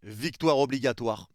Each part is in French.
Victoire obligatoire.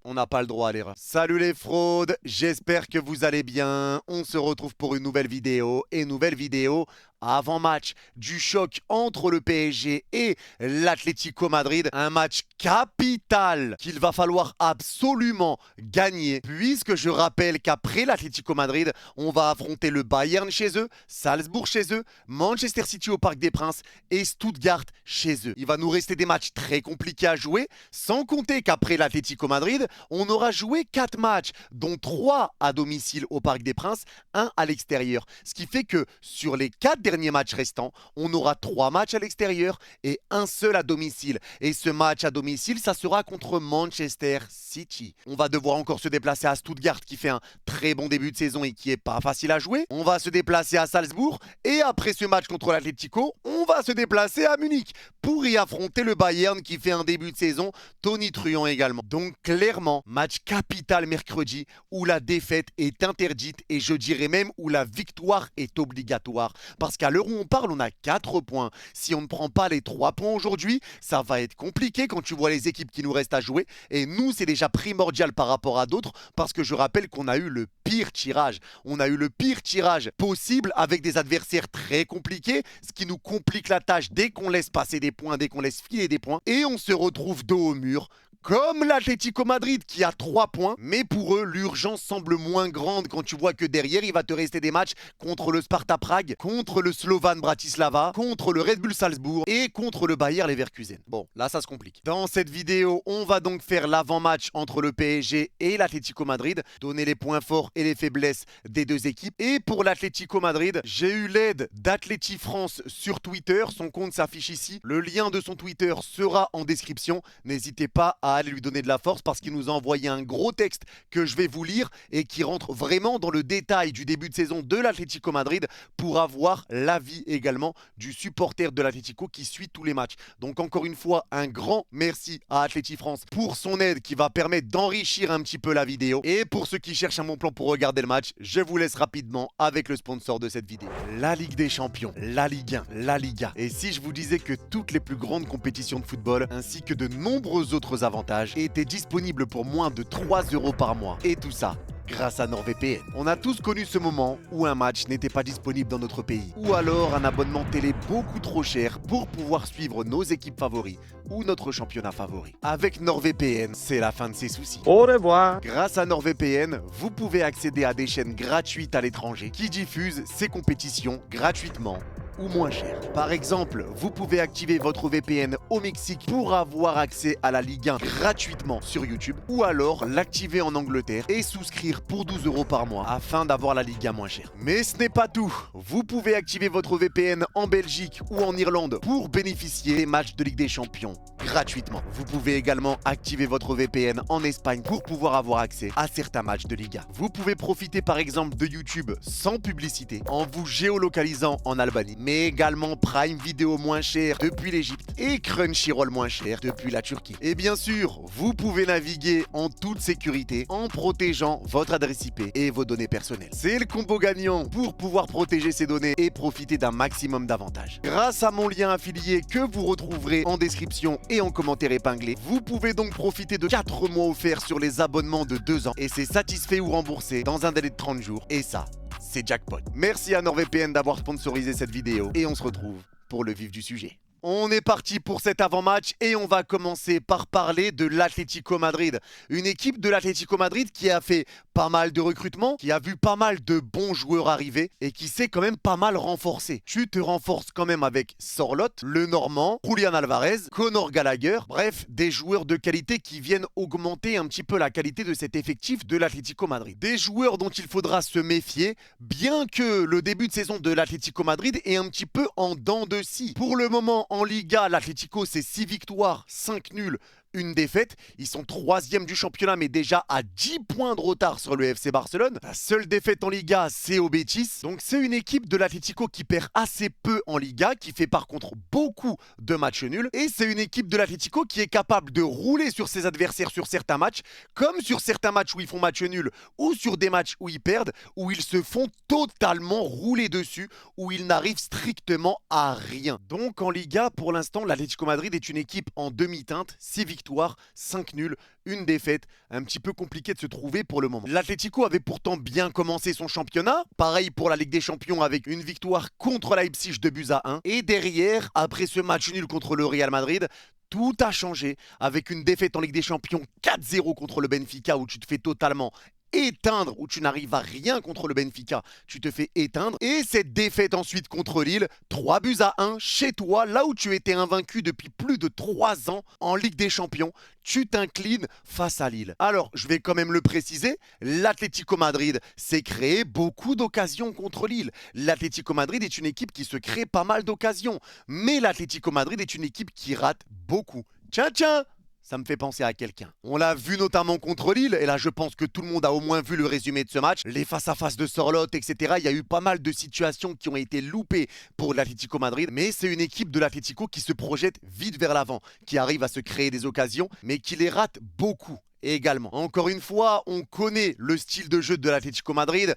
On n'a pas le droit à l'erreur. Salut les fraudes, j'espère que vous allez bien. On se retrouve pour une nouvelle vidéo. Et nouvelle vidéo avant-match du choc entre le PSG et l'Atlético Madrid. Un match capital qu'il va falloir absolument gagner. Puisque je rappelle qu'après l'Atlético Madrid, on va affronter le Bayern chez eux, Salzbourg chez eux, Manchester City au Parc des Princes et Stuttgart chez eux. Il va nous rester des matchs très compliqués à jouer, sans compter qu'après l'Atlético Madrid, on aura joué 4 matchs, dont 3 à domicile au Parc des Princes, 1 à l'extérieur. Ce qui fait que sur les 4 derniers matchs restants, on aura 3 matchs à l'extérieur et un seul à domicile. Et ce match à domicile, ça sera contre Manchester City. On va devoir encore se déplacer à Stuttgart qui fait un très bon début de saison et qui est pas facile à jouer. On va se déplacer à Salzbourg et après ce match contre l'Atlético, on va se déplacer à Munich pour y affronter le Bayern qui fait un début de saison tonitruant également. Donc clairement, match capital mercredi où la défaite est interdite et je dirais même où la victoire est obligatoire. Parce qu'à l'heure où on parle, on a 4 points. Si on ne prend pas les 3 points aujourd'hui, ça va être compliqué quand tu vois les équipes qui nous restent à jouer. Et nous, c'est déjà primordial par rapport à d'autres parce que je rappelle qu'on a eu le pire tirage. On a eu le pire tirage possible avec des adversaires très compliqués, ce qui nous complique la tâche dès qu'on laisse passer des points, dès qu'on laisse filer des points. Et on se retrouve dos au mur. Comme l'Atlético Madrid qui a 3 points, mais pour eux, l'urgence semble moins grande quand tu vois que derrière, il va te rester des matchs contre le Sparta Prague, contre le Slovan Bratislava, contre le Red Bull Salzbourg et contre le Bayer Leverkusen. Bon, là, ça se complique. Dans cette vidéo, on va donc faire l'avant-match entre le PSG et l'Atlético Madrid, donner les points forts et les faiblesses des deux équipes. Et pour l'Atlético Madrid, j'ai eu l'aide d'Atleti France sur Twitter. Son compte s'affiche ici. Le lien de son Twitter sera en description. N'hésitez pas à aller lui donner de la force parce qu'il nous a envoyé un gros texte que je vais vous lire et qui rentre vraiment dans le détail du début de saison de l'Atlético Madrid pour avoir l'avis également du supporter de l'Atlético qui suit tous les matchs. Donc encore une fois, un grand merci à Atleti France pour son aide qui va permettre d'enrichir un petit peu la vidéo. Et pour ceux qui cherchent un bon plan pour regarder le match, je vous laisse rapidement avec le sponsor de cette vidéo. La Ligue des Champions, la Ligue 1, la Liga. Et si je vous disais que toutes les plus grandes compétitions de football ainsi que de nombreux autres avantages était disponible pour moins de 3 € par mois. Et tout ça grâce à NordVPN. On a tous connu ce moment où un match n'était pas disponible dans notre pays. Ou alors un abonnement télé beaucoup trop cher pour pouvoir suivre nos équipes favoris ou notre championnat favori. Avec NordVPN, c'est la fin de ces soucis. Au revoir. Grâce à NordVPN, vous pouvez accéder à des chaînes gratuites à l'étranger qui diffusent ces compétitions gratuitement ou moins cher. Par exemple, vous pouvez activer votre VPN au Mexique pour avoir accès à la Ligue 1 gratuitement sur YouTube ou alors l'activer en Angleterre et souscrire pour 12 € par mois afin d'avoir la Ligue 1 moins chère. Mais ce n'est pas tout. Vous pouvez activer votre VPN en Belgique ou en Irlande pour bénéficier des matchs de Ligue des Champions gratuitement. Vous pouvez également activer votre VPN en Espagne pour pouvoir avoir accès à certains matchs de Liga. Vous pouvez profiter par exemple de YouTube sans publicité en vous géolocalisant en Albanie, mais également Prime Video moins cher depuis l'Égypte et Crunchyroll moins cher depuis la Turquie. Et bien sûr, vous pouvez naviguer en toute sécurité en protégeant votre adresse IP et vos données personnelles. C'est le combo gagnant pour pouvoir protéger ces données et profiter d'un maximum d'avantages. Grâce à mon lien affilié que vous retrouverez en description et en commentaire épinglé, vous pouvez donc profiter de 4 mois offerts sur les abonnements de 2 ans et c'est satisfait ou remboursé dans un délai de 30 jours et ça, c'est jackpot. Merci à NordVPN d'avoir sponsorisé cette vidéo et on se retrouve pour le vif du sujet. On est parti pour cet avant-match et on va commencer par parler de l'Atlético Madrid. Une équipe de l'Atlético Madrid qui a fait pas mal de recrutements, qui a vu pas mal de bons joueurs arriver et qui s'est quand même pas mal renforcé. Tu te renforces quand même avec Sorloth, le Normand, Julian Alvarez, Conor Gallagher, bref, des joueurs de qualité qui viennent augmenter un petit peu la qualité de cet effectif de l'Atlético Madrid. Des joueurs dont il faudra se méfier, bien que le début de saison de l'Atlético Madrid est un petit peu en dents de scie. Pour le moment, en Liga, l'Atlético, c'est 6 victoires, 5 nuls, une défaite. Ils sont 3e du championnat, mais déjà à 10 points de retard sur le FC Barcelone. La seule défaite en Liga, c'est au Betis. Donc c'est une équipe de l'Atlético qui perd assez peu en Liga, qui fait par contre beaucoup de matchs nuls. Et c'est une équipe de l'Atlético qui est capable de rouler sur ses adversaires sur certains matchs, comme sur certains matchs où ils font match nul, ou sur des matchs où ils perdent, où ils se font totalement rouler dessus, où ils n'arrivent strictement à rien. Donc en Liga, pour l'instant, l'Atlético Madrid est une équipe en demi-teinte, 6 victoires victoires, 5 nuls, une défaite. Un petit peu compliqué de se trouver pour le moment. L'Atlético avait pourtant bien commencé son championnat. Pareil pour la Ligue des Champions avec une victoire contre Leipzig de buts à 1. Et derrière, après ce match nul contre le Real Madrid, tout a changé avec une défaite en Ligue des Champions 4-0 contre le Benfica où tu te fais totalement éteindre, où tu n'arrives à rien contre le Benfica, tu te fais éteindre. Et cette défaite ensuite contre Lille, 3 buts à 1 chez toi, là où tu étais invaincu depuis plus de 3 ans en Ligue des Champions, tu t'inclines face à Lille. Alors, je vais quand même le préciser, l'Atlético Madrid s'est créé beaucoup d'occasions contre Lille. L'Atlético Madrid est une équipe qui se crée pas mal d'occasions, mais l'Atlético Madrid est une équipe qui rate beaucoup. Tiens, tiens! Ça me fait penser à quelqu'un. On l'a vu notamment contre Lille, et là je pense que tout le monde a au moins vu le résumé de ce match. Les face-à-face de Sorloth, etc. Il y a eu pas mal de situations qui ont été loupées pour l'Atlético Madrid, mais c'est une équipe de l'Atlético qui se projette vite vers l'avant, qui arrive à se créer des occasions, mais qui les rate beaucoup. Également. Encore une fois, on connaît le style de jeu de l'Atlético Madrid,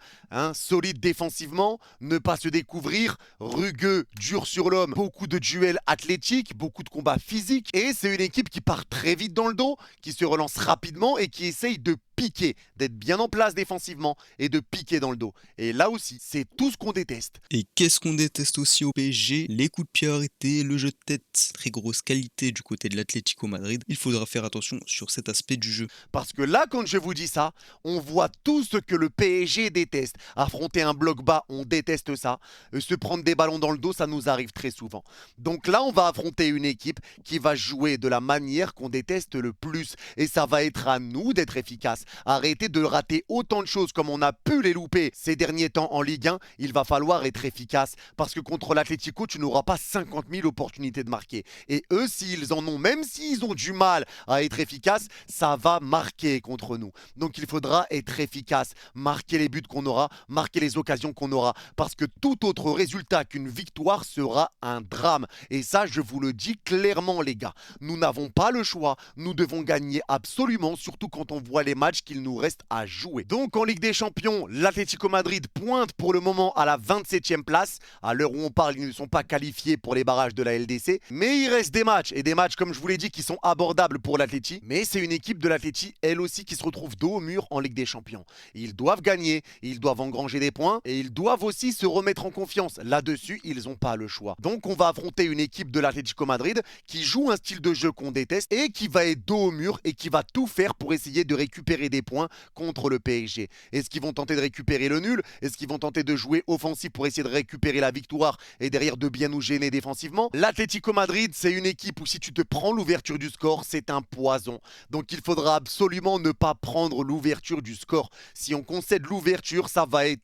solide défensivement, ne pas se découvrir, rugueux, dur sur l'homme, beaucoup de duels athlétiques, beaucoup de combats physiques, et c'est une équipe qui part très vite dans le dos, qui se relance rapidement et qui essaye de piquer, d'être bien en place défensivement et de piquer dans le dos. Et là aussi, c'est tout ce qu'on déteste. Et qu'est-ce qu'on déteste aussi au PSG? Les coups de pied arrêtés, le jeu de tête, très grosse qualité du côté de l'Atlético Madrid. Il faudra faire attention sur cet aspect du jeu. Parce que là, quand je vous dis ça, on voit tout ce que le PSG déteste. Affronter un bloc bas, on déteste ça. Se prendre des ballons dans le dos, ça nous arrive très souvent. Donc là, on va affronter une équipe qui va jouer de la manière qu'on déteste le plus. Et ça va être à nous d'être efficaces. Arrêtez de rater autant de choses comme on a pu les louper ces derniers temps en Ligue 1. Il va falloir être efficace. Parce que contre l'Atlético, tu n'auras pas 50 000 opportunités de marquer. Et eux, s'ils en ont, même s'ils ont du mal à être efficaces, ça va marquer contre nous. Donc il faudra être efficace, marquer les buts qu'on aura, marquer les occasions qu'on aura, parce que tout autre résultat qu'une victoire sera un drame. Et ça, je vous le dis clairement, les gars. Nous n'avons pas le choix, nous devons gagner absolument, surtout quand on voit les matchs qu'il nous reste à jouer. Donc en Ligue des Champions, l'Atlético Madrid pointe pour le moment à la 27e place. À l'heure où on parle, ils ne sont pas qualifiés pour les barrages de la LDC, mais il reste des matchs, et des matchs, comme je vous l'ai dit, qui sont abordables pour l'Atleti. Mais c'est une équipe de l'Atleti, elle aussi, qui se retrouve dos au mur en Ligue des Champions. Ils doivent gagner, ils doivent engranger des points, et ils doivent aussi se remettre en confiance. Là-dessus, ils n'ont pas le choix. Donc on va affronter une équipe de l'Atlético Madrid qui joue un style de jeu qu'on déteste, et qui va être dos au mur, et qui va tout faire pour essayer de récupérer des points contre le PSG. Est-ce qu'ils vont tenter de récupérer le nul? Est-ce qu'ils vont tenter de jouer offensif pour essayer de récupérer la victoire et derrière de bien nous gêner défensivement? L'Atlético Madrid, c'est une équipe où si tu te prends l'ouverture du score, c'est un poison. Donc il faudra absolument ne pas prendre l'ouverture du score. Si on concède l'ouverture, ça va être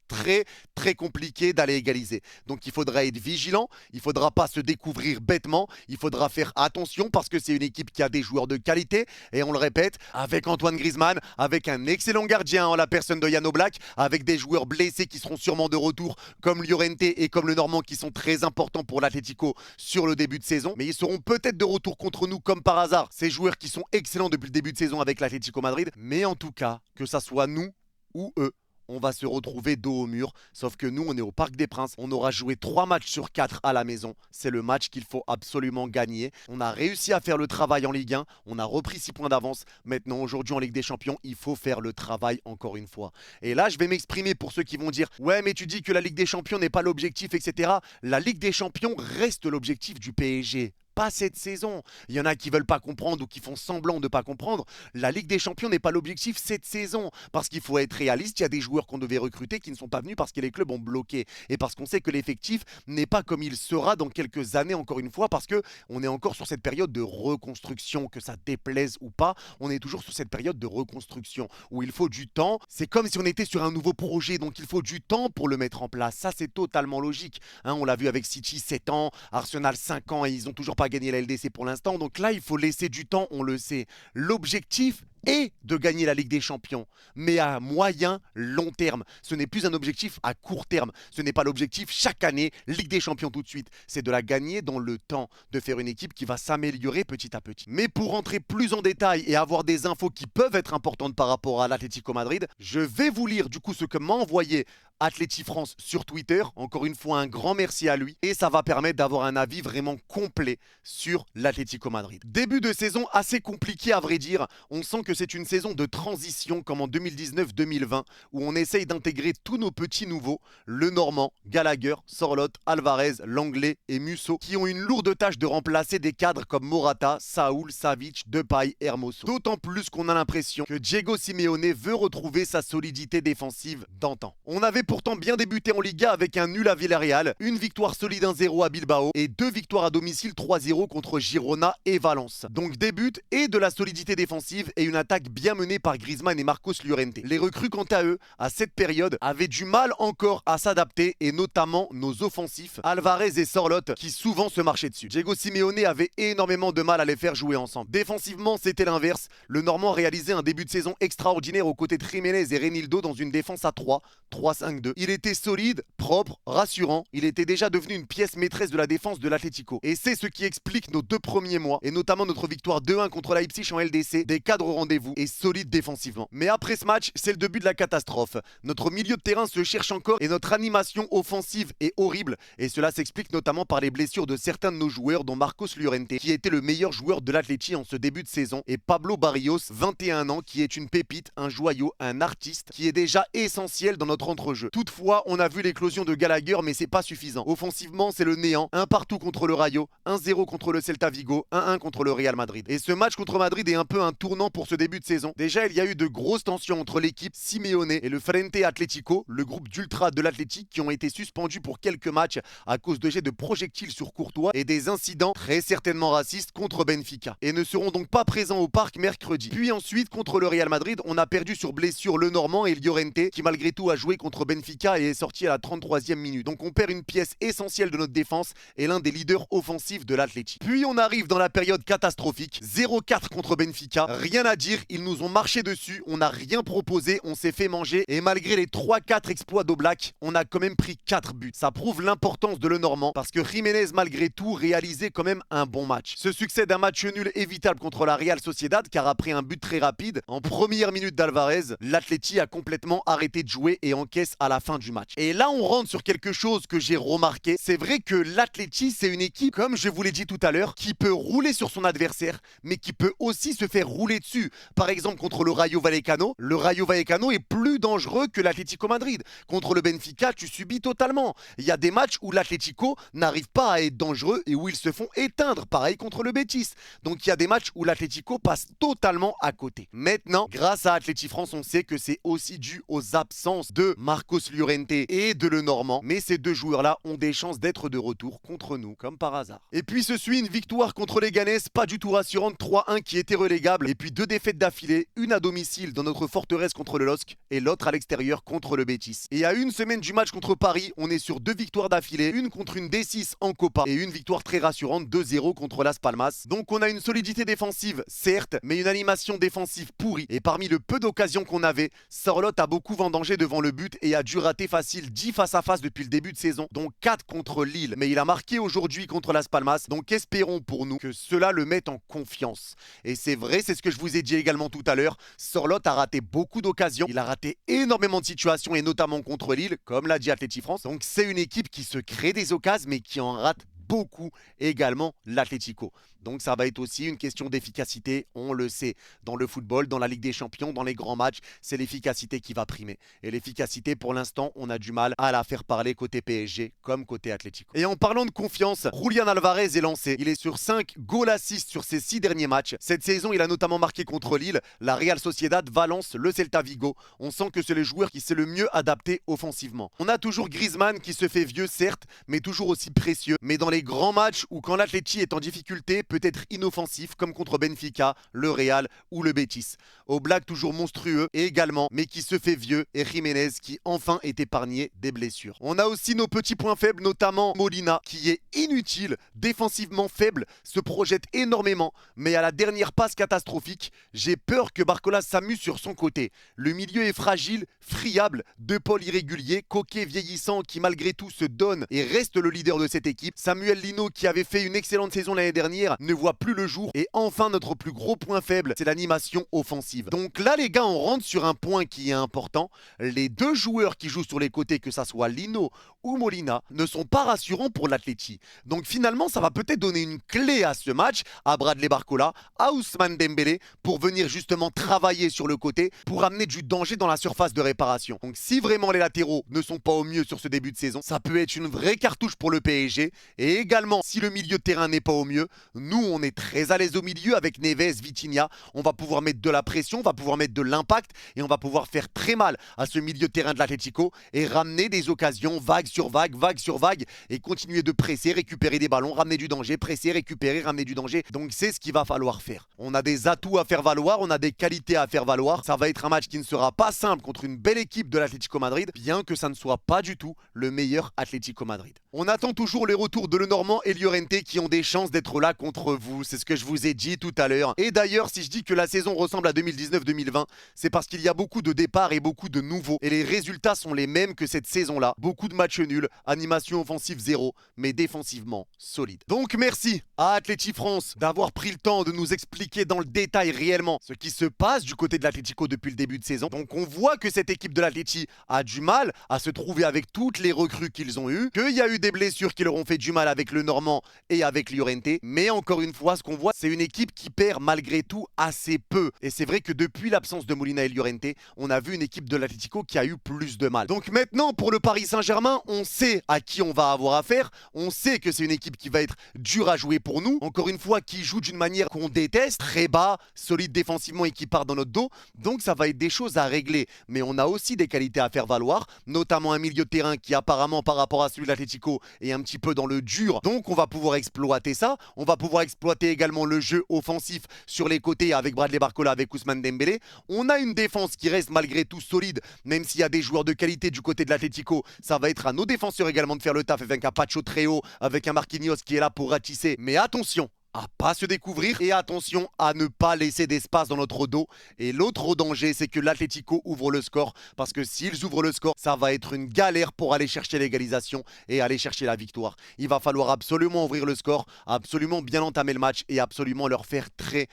très compliqué d'aller égaliser. Donc il faudra être vigilant, il ne faudra pas se découvrir bêtement, il faudra faire attention parce que c'est une équipe qui a des joueurs de qualité, et on le répète, avec Antoine Griezmann, avec un excellent gardien en la personne de Yann Oblak, avec des joueurs blessés qui seront sûrement de retour comme Llorente et comme le Normand qui sont très importants pour l'Atlético sur le début de saison, mais ils seront peut-être de retour contre nous comme par hasard, ces joueurs qui sont excellents depuis le début de saison avec l'Atlético Madrid. Mais en tout cas, que ça soit nous ou eux, on va se retrouver dos au mur, sauf que nous on est au Parc des Princes, on aura joué 3 matchs sur 4 à la maison, c'est le match qu'il faut absolument gagner. On a réussi à faire le travail en Ligue 1, on a repris 6 points d'avance, maintenant aujourd'hui en Ligue des Champions, il faut faire le travail encore une fois. Et là je vais m'exprimer pour ceux qui vont dire « Ouais mais tu dis que la Ligue des Champions n'est pas l'objectif, etc. » La Ligue des Champions reste l'objectif du PSG. Pas cette saison. Il y en a qui veulent pas comprendre ou qui font semblant de pas comprendre. La Ligue des Champions n'est pas l'objectif cette saison. Parce qu'il faut être réaliste, il y a des joueurs qu'on devait recruter qui ne sont pas venus parce que les clubs ont bloqué. Et parce qu'on sait que l'effectif n'est pas comme il sera dans quelques années, encore une fois, parce qu'on est encore sur cette période de reconstruction, que ça déplaise ou pas. On est toujours sur cette période de reconstruction où il faut du temps. C'est comme si on était sur un nouveau projet, donc il faut du temps pour le mettre en place. Ça, c'est totalement logique. On l'a vu avec City, 7 ans, Arsenal, 5 ans, et ils n'ont toujours pas gagné la LDC pour l'instant. Donc là, il faut laisser du temps, on le sait. L'objectif est de gagner la Ligue des Champions, mais à moyen, long terme. Ce n'est plus un objectif à court terme. Ce n'est pas l'objectif chaque année, Ligue des Champions tout de suite. C'est de la gagner dans le temps, de faire une équipe qui va s'améliorer petit à petit. Mais pour rentrer plus en détail et avoir des infos qui peuvent être importantes par rapport à l'Atlético Madrid, je vais vous lire du coup ce que m'a envoyé Atleti France sur Twitter. Encore une fois, un grand merci à lui. Et ça va permettre d'avoir un avis vraiment complet sur l'Atlético Madrid. Début de saison assez compliqué à vrai dire. On sent que c'est une saison de transition comme en 2019-2020 où on essaye d'intégrer tous nos petits nouveaux, le Normand, Gallagher, Sorloth, Alvarez, Langlais et Musso, qui ont une lourde tâche de remplacer des cadres comme Morata, Saúl, Savic, Depay, Hermoso. D'autant plus qu'on a l'impression que Diego Simeone veut retrouver sa solidité défensive d'antan. On avait pourtant bien débuté en Liga avec un nul à Villarreal, une victoire solide 1-0 à Bilbao et 2 victoires à domicile 3-0 contre Girona et Valence. Donc des buts et de la solidité défensive et une attaque bien menée par Griezmann et Marcos Llorente. Les recrues quant à eux, à cette période, avaient du mal encore à s'adapter et notamment nos offensifs, Alvarez et Sorloth qui souvent se marchaient dessus. Diego Simeone avait énormément de mal à les faire jouer ensemble. Défensivement, c'était l'inverse. Le Normand réalisait un début de saison extraordinaire aux côtés de Jiménez et Reinildo dans une défense à 3-5-2. Il était solide, propre, rassurant. Il était déjà devenu une pièce maîtresse de la défense de l'Atlético. Et c'est ce qui explique nos 2 premiers mois, et notamment notre victoire 2-1 contre Leipzig en LDC, des cadres au rendez-vous et solides défensivement. Mais après ce match, c'est le début de la catastrophe. Notre milieu de terrain se cherche encore et notre animation offensive est horrible. Et cela s'explique notamment par les blessures de certains de nos joueurs, dont Marcos Llorente, qui était le meilleur joueur de l'Atleti en ce début de saison, et Pablo Barrios, 21 ans, qui est une pépite, un joyau, un artiste, qui est déjà essentiel dans notre entrejeu. Toutefois, on a vu l'éclosion de Gallagher, mais c'est pas suffisant. Offensivement, c'est le néant. Un partout contre le Rayo, 1-0 contre le Celta Vigo, 1-1 contre le Real Madrid. Et ce match contre Madrid est un peu un tournant pour ce début de saison. Déjà, il y a eu de grosses tensions entre l'équipe Simeone et le Frente Atlético, le groupe d'ultra de l'Atleti, qui ont été suspendus pour quelques matchs à cause de jets de projectiles sur Courtois et des incidents très certainement racistes contre Benfica. Et ne seront donc pas présents au parc mercredi. Puis ensuite, contre le Real Madrid, on a perdu sur blessure le Normand et Llorente, qui malgré tout a joué contre Benfica et est sorti à la 33e minute. Donc on perd une pièce essentielle de notre défense et l'un des leaders offensifs de l'Atleti. Puis on arrive dans la période catastrophique, 0-4 contre Benfica. Rien à dire, ils nous ont marché dessus, on n'a rien proposé, on s'est fait manger et malgré les 3-4 exploits d'Oblak, on a quand même pris 4 buts. Ça prouve l'importance de le Normand parce que Jiménez malgré tout réalisait quand même un bon match. Ce succès d'un match nul évitable contre la Real Sociedad car après un but très rapide, en première minute d'Alvarez, l'Atleti a complètement arrêté de jouer et encaisse à la fin du match. Et là on rentre sur quelque chose que j'ai remarqué, c'est vrai que l'Atleti c'est une équipe, comme je vous l'ai dit tout à l'heure, qui peut rouler sur son adversaire, mais qui peut aussi se faire rouler dessus. Par exemple contre le Rayo Vallecano est plus dangereux que l'Atlético Madrid. Contre le Benfica, tu subis totalement. Il y a des matchs où l'Atlético n'arrive pas à être dangereux et où ils se font éteindre, pareil contre le Betis. Donc il y a des matchs où l'Atlético passe totalement à côté. Maintenant, grâce à Atleti France, on sait que c'est aussi dû aux absences de Marcos Llorente et de Le Normand, mais ces 2 joueurs-là ont des chances d'être de retour contre nous, comme par hasard. Et puis se suit une victoire contre les Ganes, pas du tout rassurante, 3-1 qui était relégable, et puis 2 défaites d'affilée, une à domicile dans notre forteresse contre le LOSC et l'autre à l'extérieur contre le Betis. Et à une semaine du match contre Paris, on est sur 2 victoires d'affilée, une contre une D6 en Copa et une victoire très rassurante 2-0 contre Las Palmas. Donc on a une solidité défensive, certes, mais une animation défensive pourrie. Et parmi le peu d'occasions qu'on avait, Sorloth a beaucoup vendangé devant le but et a dû rater facile 10 face à face depuis le début de saison, dont 4 contre Lille. Mais il a marqué aujourd'hui contre Las Palmas, donc espérons pour nous que cela le mette en confiance. Et c'est vrai, c'est ce que je vous ai dit également tout à l'heure, Sorloth a raté beaucoup d'occasions, il a raté énormément de situations et notamment contre Lille, comme l'a dit Atleti France. Donc c'est une équipe qui se crée des occasions mais qui en rate beaucoup également l'Atlético. Donc ça va être aussi une question d'efficacité, on le sait. Dans le football, dans la Ligue des Champions, dans les grands matchs, c'est l'efficacité qui va primer. Et l'efficacité, pour l'instant, on a du mal à la faire parler côté PSG comme côté Atlético. Et en parlant de confiance, Julián Alvarez est lancé. Il est sur 5 goal assists sur ses 6 derniers matchs. Cette saison, il a notamment marqué contre Lille, la Real Sociedad, Valence, le Celta Vigo. On sent que c'est le joueur qui s'est le mieux adapté offensivement. On a toujours Griezmann qui se fait vieux, certes, mais toujours aussi précieux. Mais dans les grands matchs ou quand l'Atleti est en difficulté, peut être inoffensif comme contre Benfica, le Real ou le Betis. Oblak toujours monstrueux et également, mais qui se fait vieux, et Jiménez qui enfin est épargné des blessures. On a aussi nos petits points faibles, notamment Molina qui est inutile, défensivement faible, se projette énormément, mais à la dernière passe catastrophique, j'ai peur que Barcola s'amuse sur son côté. Le milieu est fragile, friable, De Paul irrégulier, Coquet vieillissant qui malgré tout se donne et reste le leader de cette équipe. Samuel Lino qui avait fait une excellente saison l'année dernière ne voit plus le jour. Et enfin notre plus gros point faible, c'est l'animation offensive. Donc là les gars, on rentre sur un point qui est important. Les deux joueurs qui jouent sur les côtés, que ça soit Lino ou Molina, ne sont pas rassurants pour l'Atleti. Donc finalement ça va peut-être donner une clé à ce match, à Bradley Barcola, à Ousmane Dembélé, pour venir justement travailler sur le côté, pour amener du danger dans la surface de réparation. Donc si vraiment les latéraux ne sont pas au mieux sur ce début de saison, ça peut être une vraie cartouche pour le PSG. Et également, si le milieu de terrain n'est pas au mieux, nous on est très à l'aise au milieu avec Neves, Vitinha. On va pouvoir mettre de la pression, on va pouvoir mettre de l'impact et on va pouvoir faire très mal à ce milieu de terrain de l'Atlético et ramener des occasions vague sur vague et continuer de presser, récupérer des ballons, ramener du danger, presser, récupérer, ramener du danger. Donc c'est ce qu'il va falloir faire. On a des atouts à faire valoir, on a des qualités à faire valoir. Ça va être un match qui ne sera pas simple contre une belle équipe de l'Atlético Madrid, bien que ça ne soit pas du tout le meilleur Atlético Madrid. On attend toujours les retours de Lenormand et Llorente qui ont des chances d'être là contre vous. C'est ce que je vous ai dit tout à l'heure. Et d'ailleurs, si je dis que la saison ressemble à 2019-2020, c'est parce qu'il y a beaucoup de départs et beaucoup de nouveaux. Et les résultats sont les mêmes que cette saison-là. Beaucoup de matchs nuls, animation offensive 0, mais défensivement solide. Donc merci à Atleti France d'avoir pris le temps de nous expliquer dans le détail réellement ce qui se passe du côté de l'Atlético depuis le début de saison. Donc on voit que cette équipe de l'Atleti a du mal à se trouver avec toutes les recrues qu'ils ont eues, qu'il y a eu des blessures qui leur ont fait du mal avec le Normand et avec Llorente. Mais encore une fois, ce qu'on voit, c'est une équipe qui perd malgré tout assez peu. Et c'est vrai que depuis l'absence de Molina et Llorente, on a vu une équipe de l'Atlético qui a eu plus de mal. Donc maintenant, pour le Paris Saint-Germain, on sait à qui on va avoir affaire. On sait que c'est une équipe qui va être dure à jouer pour nous. Encore une fois, qui joue d'une manière qu'on déteste, très bas, solide défensivement et qui part dans notre dos. Donc ça va être des choses à régler. Mais on a aussi des qualités à faire valoir, notamment un milieu de terrain qui apparemment par rapport à celui de l'Atlético est un petit peu dans le dur. Donc on va pouvoir exploiter ça. On va pouvoir exploiter également le jeu offensif sur les côtés avec Bradley Barcola, avec Ousmane Dembélé. On a une défense qui reste malgré tout solide, même s'il y a des joueurs de qualité du côté de l'Atlético. Ça va être à nos défenseurs également de faire le taf avec un Pacho très haut, avec un Marquinhos qui est là pour ratisser. Mais attention à pas se découvrir et attention à ne pas laisser d'espace dans notre dos. Et l'autre danger, c'est que l'Atlético ouvre le score, parce que s'ils ouvrent le score, ça va être une galère pour aller chercher l'égalisation et aller chercher la victoire. Il va falloir absolument ouvrir le score, absolument bien entamer le match et absolument leur faire très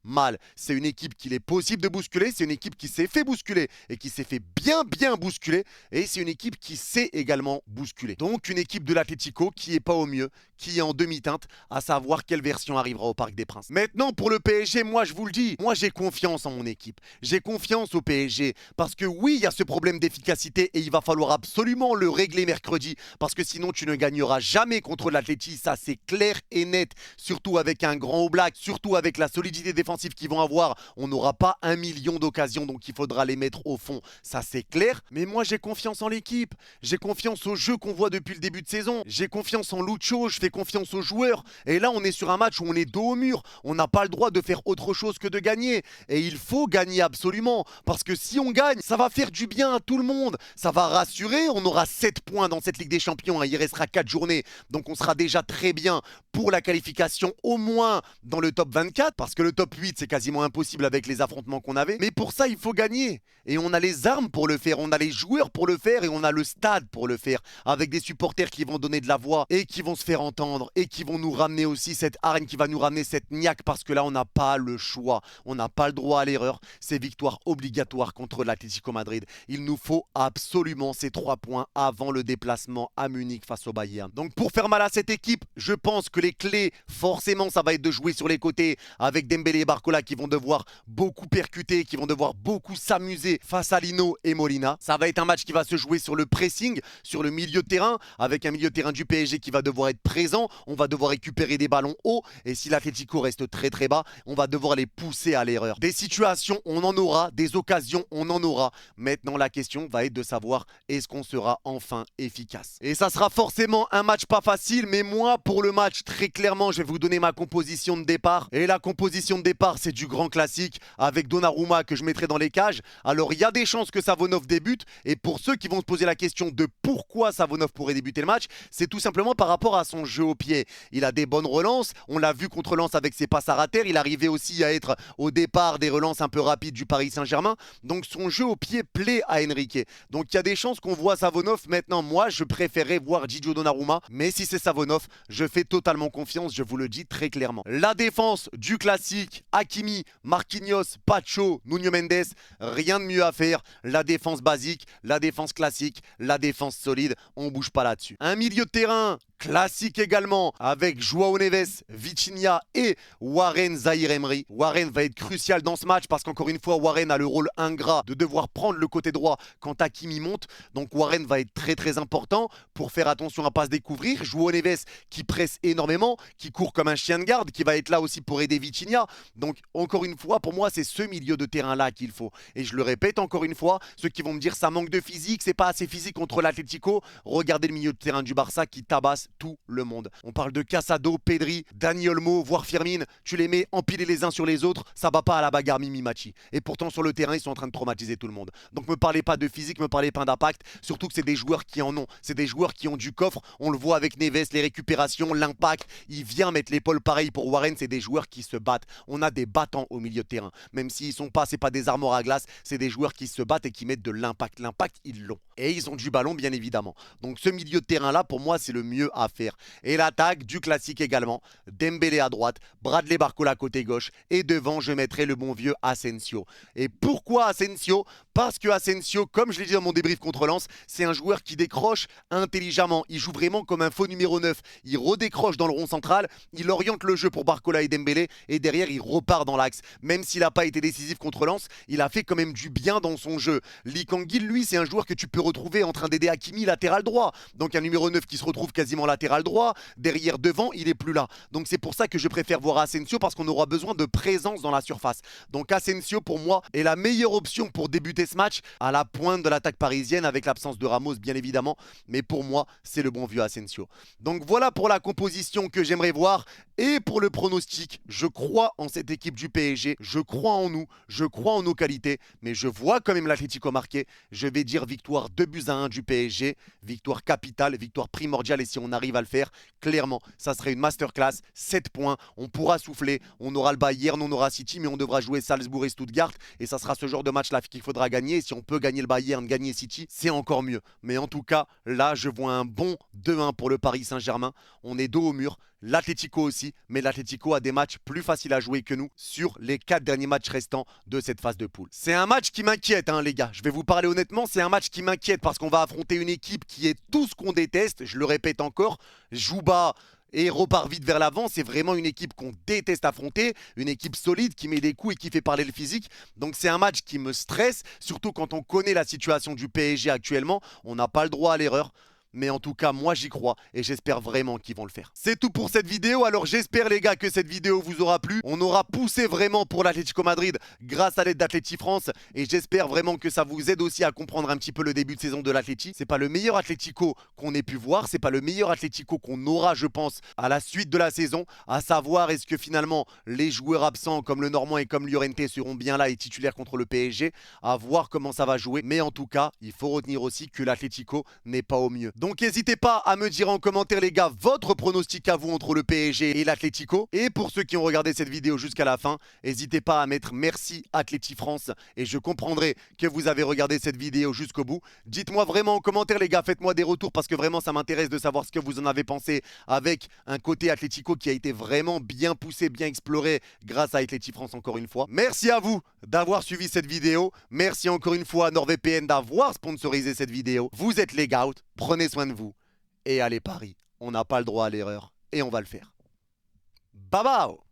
mal. C'est une équipe qu'il est possible de bousculer, c'est une équipe qui s'est fait bousculer et qui s'est fait bien bousculer, et c'est une équipe qui sait également bousculer. Donc une équipe de l'Atlético qui est pas au mieux, qui est en demi-teinte, à savoir quelle version arrivera au Parc des Princes. Maintenant pour le PSG, moi je vous le dis, moi j'ai confiance en mon équipe, j'ai confiance au PSG, parce que oui, il y a ce problème d'efficacité et il va falloir absolument le régler mercredi, parce que sinon tu ne gagneras jamais contre l'Atleti, ça c'est clair et net, surtout avec un grand Oblak, surtout avec la solidité défensive qu'ils vont avoir. On n'aura pas 1 million d'occasions, donc il faudra les mettre au fond, ça c'est clair. Mais moi j'ai confiance en l'équipe, j'ai confiance au jeu qu'on voit depuis le début de saison, j'ai confiance en Lucho, je fais confiance aux joueurs. Et là on est sur un match où on est dos au mur, on n'a pas le droit de faire autre chose que de gagner. Et il faut gagner absolument, parce que si on gagne, ça va faire du bien à tout le monde, ça va rassurer. On aura 7 points dans cette Ligue des Champions, hein. Il restera 4 journées, donc on sera déjà très bien pour la qualification, au moins dans le top 24, parce que le top 8 c'est quasiment impossible avec les affrontements qu'on avait. Mais pour ça il faut gagner, et on a les armes pour le faire, on a les joueurs pour le faire, et on a le stade pour le faire, avec des supporters qui vont donner de la voix et qui vont se faire entendre et qui vont nous ramener aussi cette hargne, qui va nous ramener cette niaque, parce que là on n'a pas le choix, on n'a pas le droit à l'erreur. C'est victoire obligatoire contre l'Atlético Madrid. Il nous faut absolument ces 3 points avant le déplacement à Munich face au Bayern. Donc pour faire mal à cette équipe, je pense que les clés, forcément ça va être de jouer sur les côtés avec avec Dembélé et Barcola qui vont devoir beaucoup percuter, qui vont devoir beaucoup s'amuser face à Lino et Molina. Ça va être un match qui va se jouer sur le pressing, sur le milieu de terrain, avec un milieu de terrain du PSG qui va devoir être présent. On va devoir récupérer des ballons hauts et si l'Atlético reste très très bas, on va devoir les pousser à l'erreur. Des situations, on en aura, des occasions, on en aura. Maintenant, la question va être de savoir est-ce qu'on sera enfin efficace. Et ça sera forcément un match pas facile, mais moi, pour le match, très clairement, je vais vous donner ma composition de départ. Et la composition de départ, c'est du grand classique avec Donnarumma que je mettrai dans les cages. Alors, il y a des chances que Savonov débute. Et pour ceux qui vont se poser la question de pourquoi Savonov pourrait débuter le match, c'est tout simplement par rapport à son jeu au pied. Il a des bonnes relances. On l'a vu contre Lens avec ses passes à terre. Il arrivait aussi à être au départ des relances un peu rapides du Paris Saint-Germain. Donc, son jeu au pied plaît à Enrique. Donc, il y a des chances qu'on voit Savonov. Maintenant, moi, je préférais voir Gigio Donnarumma. Mais si c'est Savonov, je fais totalement confiance. Je vous le dis très clairement. La défense du classique, Hakimi, Marquinhos, Pacho, Nuno Mendes, rien de mieux à faire. La défense basique, la défense classique, la défense solide. On bouge pas là-dessus. Un milieu de terrain classique également avec João Neves, Vitinha et Warren Zaïre-Emery. Warren va être crucial dans ce match parce qu'encore une fois, Warren a le rôle ingrat de devoir prendre le côté droit quand Hakimi monte. Donc Warren va être très très important pour faire attention à ne pas se découvrir. João Neves qui presse énormément, qui court comme un chien de garde, qui va être là aussi pour aider Vitinha. Donc encore une fois, pour moi, c'est ce milieu de terrain-là qu'il faut. Et je le répète encore une fois, ceux qui vont me dire ça manque de physique, c'est pas assez physique contre l'Atlético, regardez le milieu de terrain du Barça qui tabasse tout le monde. On parle de Casado, Pedri, Dani Olmo, voire Firmine. Tu les mets empilés les uns sur les autres, ça va pas à la bagarre Mimi-Machi. Et pourtant sur le terrain, ils sont en train de traumatiser tout le monde. Donc me parlez pas de physique, me parlez pas d'impact. Surtout que c'est des joueurs qui en ont. C'est des joueurs qui ont du coffre. On le voit avec Neves, les récupérations, l'impact. Il vient mettre l'épaule pareil pour Warren. C'est des joueurs qui se battent. On a des battants au milieu de terrain. Même s'ils sont pas, c'est pas des armoires à glace. C'est des joueurs qui se battent et qui mettent de l'impact. L'impact, ils l'ont. Et ils ont du ballon, bien évidemment. Donc ce milieu de terrain-là, pour moi, c'est le mieux à faire. Et l'attaque du classique également. Dembélé à droite, Bradley Barcola côté gauche. Et devant, je mettrai le bon vieux Asensio. Et pourquoi Asensio? Parce que Asensio, comme je l'ai dit dans mon débrief contre Lens, c'est un joueur qui décroche intelligemment. Il joue vraiment comme un faux numéro 9. Il redécroche dans le rond central. Il oriente le jeu pour Barcola et Dembélé. Et derrière, il repart dans l'axe. Même s'il n'a pas été décisif contre Lens, il a fait quand même du bien dans son jeu. Lee Kang-il, lui, c'est un joueur que tu peux retrouver en train d'aider Hakimi latéral droit. Donc un numéro 9 qui se retrouve quasiment latéral droit. Derrière, devant, il est plus là. Donc c'est pour ça que je préfère voir Asensio parce qu'on aura besoin de présence dans la surface. Donc Asensio, pour moi, est la meilleure option pour débuter ce match à la pointe de l'attaque parisienne avec l'absence de Ramos, bien évidemment. Mais pour moi, c'est le bon vieux Asensio. Donc voilà pour la composition que j'aimerais voir. Et pour le pronostic, je crois en cette équipe du PSG. Je crois en nous. Je crois en nos qualités. Mais je vois quand même l'Atlético marquer. Je vais dire victoire 2-1 du PSG. Victoire capitale, victoire primordiale. Et si on arrive à le faire, clairement, ça serait une masterclass. 7 points. On pourra souffler. On aura le Bayern, on aura City, mais on devra jouer Salzbourg et Stuttgart. Et ça sera ce genre de match-là qu'il faudra gagner. Et si on peut gagner le Bayern, gagner City, c'est encore mieux. Mais en tout cas, là, je vois un bon 2-1 pour le Paris Saint-Germain. On est dos au mur. L'Atlético aussi, mais l'Atlético a des matchs plus faciles à jouer que nous sur les 4 derniers matchs restants de cette phase de poule. C'est un match qui m'inquiète, hein, les gars. Je vais vous parler honnêtement, c'est un match qui m'inquiète parce qu'on va affronter une équipe qui est tout ce qu'on déteste. Je le répète encore, joue bas et repart vite vers l'avant. C'est vraiment une équipe qu'on déteste affronter, une équipe solide qui met des coups et qui fait parler le physique. Donc c'est un match qui me stresse, surtout quand on connaît la situation du PSG actuellement. On n'a pas le droit à l'erreur. Mais en tout cas, moi j'y crois et j'espère vraiment qu'ils vont le faire. C'est tout pour cette vidéo. Alors j'espère les gars que cette vidéo vous aura plu. On aura poussé vraiment pour l'Atlético Madrid grâce à l'aide d'Atleti France. Et j'espère vraiment que ça vous aide aussi à comprendre un petit peu le début de saison de l'Atleti. C'est pas le meilleur Atlético qu'on ait pu voir. C'est pas le meilleur Atlético qu'on aura, je pense, à la suite de la saison. À savoir, est-ce que finalement les joueurs absents comme le Normand et comme Llorente seront bien là et titulaires contre le PSG. À voir comment ça va jouer. Mais en tout cas, il faut retenir aussi que l'Atlético n'est pas au mieux. Donc n'hésitez pas à me dire en commentaire les gars votre pronostic à vous entre le PSG et l'Atlético. Et pour ceux qui ont regardé cette vidéo jusqu'à la fin, n'hésitez pas à mettre merci Atleti France et je comprendrai que vous avez regardé cette vidéo jusqu'au bout. Dites-moi vraiment en commentaire les gars, faites-moi des retours parce que vraiment ça m'intéresse de savoir ce que vous en avez pensé avec un côté Atlético qui a été vraiment bien poussé, bien exploré grâce à Atleti France encore une fois. Merci à vous d'avoir suivi cette vidéo. Merci encore une fois à NordVPN d'avoir sponsorisé cette vidéo. Vous êtes les gars, prenez soin de vous. Et allez Paris, on n'a pas le droit à l'erreur et on va le faire. Bye bye.